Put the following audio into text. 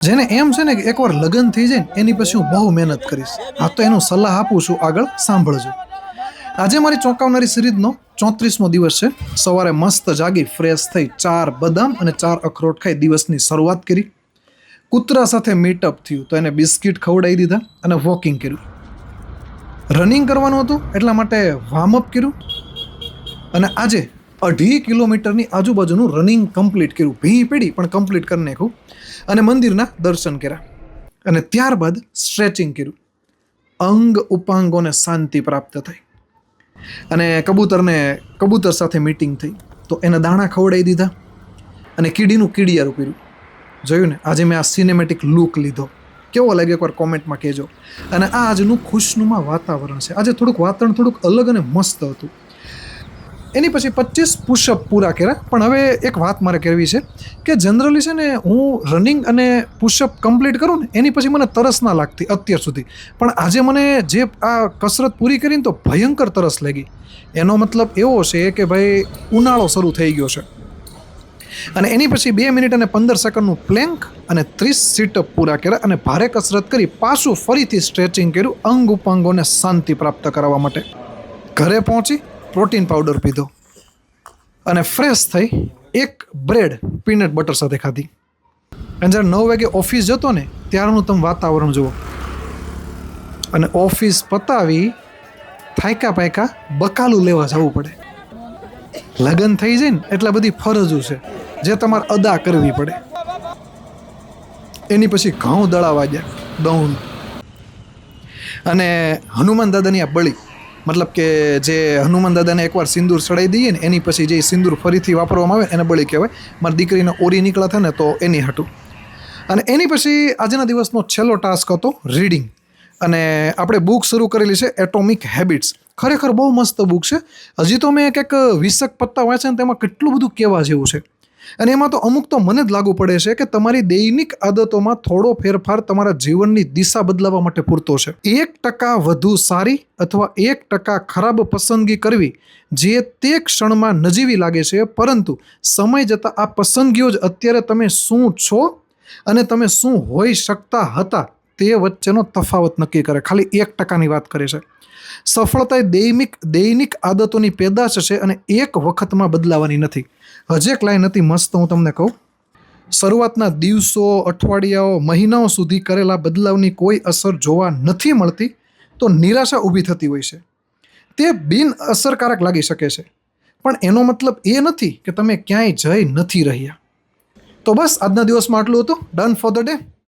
જેને એમ છે ને કે એકવાર લગ્ન થઈ જાય ને એની પછી હું બહુ મહેનત કરીશ. આ તો એનું સલાહ આપું છું, આગળ સાંભળજો. આજે મારી ચોંકાવનારી સિરીઝનો 34મો દિવસ છે. સવારે મસ્ત જાગી ફ્રેશ થઈ 4 બદામ અને 4 અખરોટ ખાઈ દિવસની શરૂઆત કરી. કૂતરા સાથે મીટઅપ થયું તો એને બિસ્કિટ ખવડાવી દીધા અને વોકિંગ કર્યું. રનિંગ કરવાનું હતું એટલા માટે વાર્મઅપ કર્યું અને આજે 2.5 કિલોમીટરની આજુબાજુનું રનિંગ કમ્પ્લીટ કર્યું. ભી પડી પણ કમ્પ્લીટ કરી નાખ્યું અને મંદિરના દર્શન કર્યા અને ત્યારબાદ સ્ટ્રેચિંગ કર્યું. અંગ ઉપાંગોને શાંતિ પ્રાપ્ત થઈ અને કબૂતર સાથે મીટિંગ થઈ તો એને દાણા ખવડાવી દીધા અને કીડીનું કીડિયારું કર્યું. જોયું ને, આજે મેં આ સિનેમેટિક લુક લીધો. કેવો લાગે એકવાર કોમેન્ટમાં કહેજો. અને આ આજનું ખુશનુમા વાતાવરણ છે. આજે વાતાવરણ થોડુંક અલગ અને મસ્ત હતું. એની પછી 25 પુશઅપ પૂરા કર્યા. પણ હવે એક વાત મારે કહેવી છે કે જનરલી છે ને હું રનિંગ અને પુશઅપ કમ્પ્લીટ કરું ને એની પછી મને તરસ ના લાગતી અત્યાર સુધી. પણ આજે મને જે આ કસરત પૂરી કરીને તો ભયંકર તરસ લાગી. એનો મતલબ એવો છે કે ભાઈ ઉનાળો શરૂ થઈ ગયો છે. અને એની પછી 2 મિનિટ અને 15 સેકન્ડનું પ્લેન્ક અને 30 સીટઅપ પૂરા કર્યા અને ભારે કસરત કરી પાછું ફરીથી સ્ટ્રેચિંગ કર્યું અંગ ઉપાંગોને શાંતિ પ્રાપ્ત કરાવવા માટે. ઘરે પહોંચી પ્રોટીન પાવડર પીધો અને ફ્રેશ થઈ એક બ્રેડ પીનટ બટર સાથે ખાધી. અને જ્યારે 9 વાગે ઓફિસ જતો ને ત્યારનું તમે વાતાવરણ જુઓ. અને ઓફિસ પતાવી થાયકા પાયકા બકાલું લેવા જવું પડે. લગ્ન થઈ જાય ને એટલે બધી ફરજો છે જે તમારે અદા કરવી પડે. એની પછી ઘઉં દળાવા ગયા દઉં અને હનુમાન દાદાની આ બળી, મતલબ કે જે હનુમાન દાદાને એકવાર સિંદૂર ચડાવી દઈએ ને એની પછી જે સિંદૂર ફરીથી વાપરવામાં આવે એને બળી કહેવાય. મારી દીકરીને ઓરી નીકળ્યા થાય ને તો એની હાટું. અને એની પછી આજના દિવસનો છેલ્લો ટાસ્ક હતો રીડિંગ. અને આપણે બુક શરૂ કરેલી છે એટોમિક હેબિટ્સ. ખરેખર બહુ મસ્ત બુક છે. હજી તો મેં કંઈક 20 પત્તા વાંચ્યા ને તેમાં કેટલું બધું કહેવા જેવું છે. અને એમાં તો અમુક તો મને જ લાગુ પડે છે કે તમારી દૈનિક આદતોમાં થોડો ફેરફાર તમારા જીવનની દિશા બદલાવવા માટે પૂરતો છે. 1% વધુ સારી અથવા 1% ખરાબ પસંદગી કરવી જે તે ક્ષણમાં નજીવી લાગે છે, પરંતુ સમય જતાં આ પસંદગીઓ જ અત્યારે તમે શું છો અને તમે શું હોઈ શકતા હતા તે વચ્ચેનો તફાવત નક્કી કરે. ખાલી 1%ની વાત કરે છે. સફળતા એ દૈનિક આદતોની પેદાશ છે અને એક વખતમાં બદલાવાની નથી. હજી એક લાઈન હતી મસ્ત, હું તમને કહું. શરૂઆતના દિવસો, અઠવાડિયાઓ, મહિનાઓ સુધી કરેલા બદલાવની કોઈ અસર જોવા નથી મળતી તો નિરાશા ઊભી થતી હોય છે. તે બિન અસરકારક લાગી શકે છે, પણ એનો મતલબ એ નથી કે તમે ક્યાંય જઈ નથી રહ્યા. તો બસ આજના દિવસમાં આટલું હતું. Done for the day.